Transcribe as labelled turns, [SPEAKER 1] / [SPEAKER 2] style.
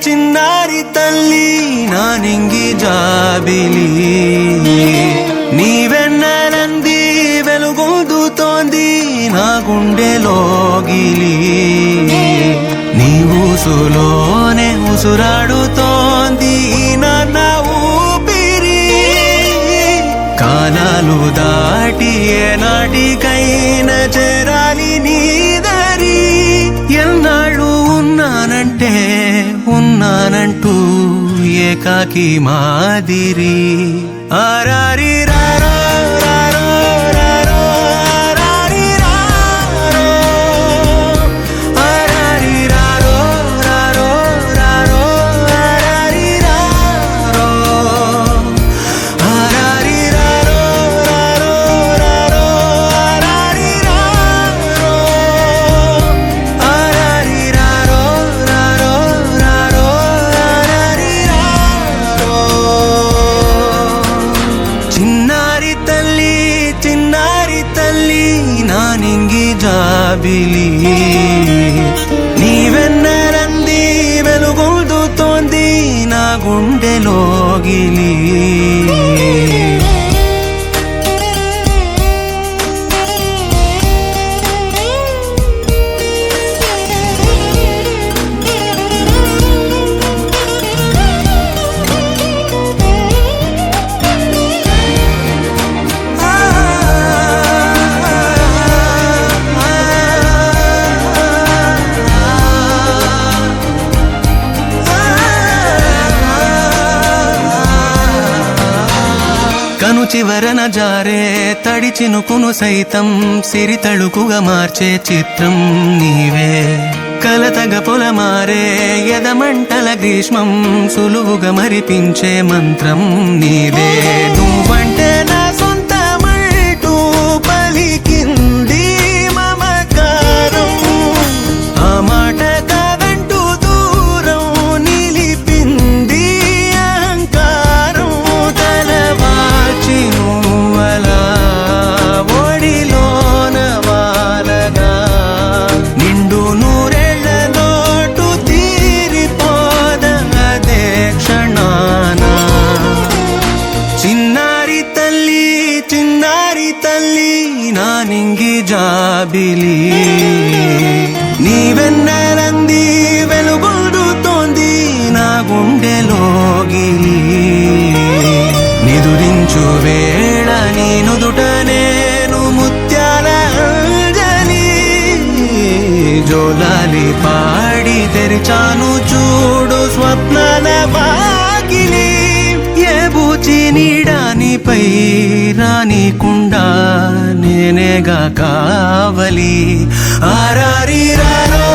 [SPEAKER 1] చిన్నారి తల్లి నానింగి జాబిలి నీవెన్నెలంది వెలుగొందుతోంది నా గుండెలోగిలి నీ ఊసులోనే ఉసురాడుతోంది నాన్న ఊపిరి కాలాలు దాటి ఏనాటికైనా చేరాలి నీ దరి ఎన్నాళ్ళు ఉన్నానంటూ ఏకాకి మాదిరి ఆరారి రారో రారో రారో ఆరారి రారో ఆరారి రారో రారో రారో ఆరారి రారో ఆరారి రారో రారో రారో ఆరారి రారో ఆరారి రారో రారో రారో ఆరారి రారో చిన్నారి తల్లి నానింగి జాబిలి నీవెన్నెలంది వెలుగొందుతోంది నా గుండెలోగిలి కను చివరన జారే తడి చినుకును సైతం సిరి తళుకుగా మార్చే చిత్రం నీవే కలతగ పొలమారే ఎదమంటల గ్రీష్మం సులువుగా మరిపించే మంత్రం నీదే నువ్వంటే నా సొంతమంటూ పలికింది మమకారం ఆ మాట కాదంటూ దూరం నిలిపింది అహంకారం తలవాచి నువ్వలా ఒడిలోన వాలగా నిండు నూరేళ్ల లోటు తీరిపోదదే క్షణాన చిన్నారి తల్లి నానింగి జాబిలి నీవెన్నెలంది వెలుగొందుతోంది నా గుండెలోగిలి నిదురించు వేళ నీ నుదుట నేను ముత్యాల అంజలి జోలాలి పాడి తెరిచాను చూడు స్వప్నాల వాకిలి ఏ బూచి నీడానిపై రానికుండా నేనేగా కావలి ఆరారి రారో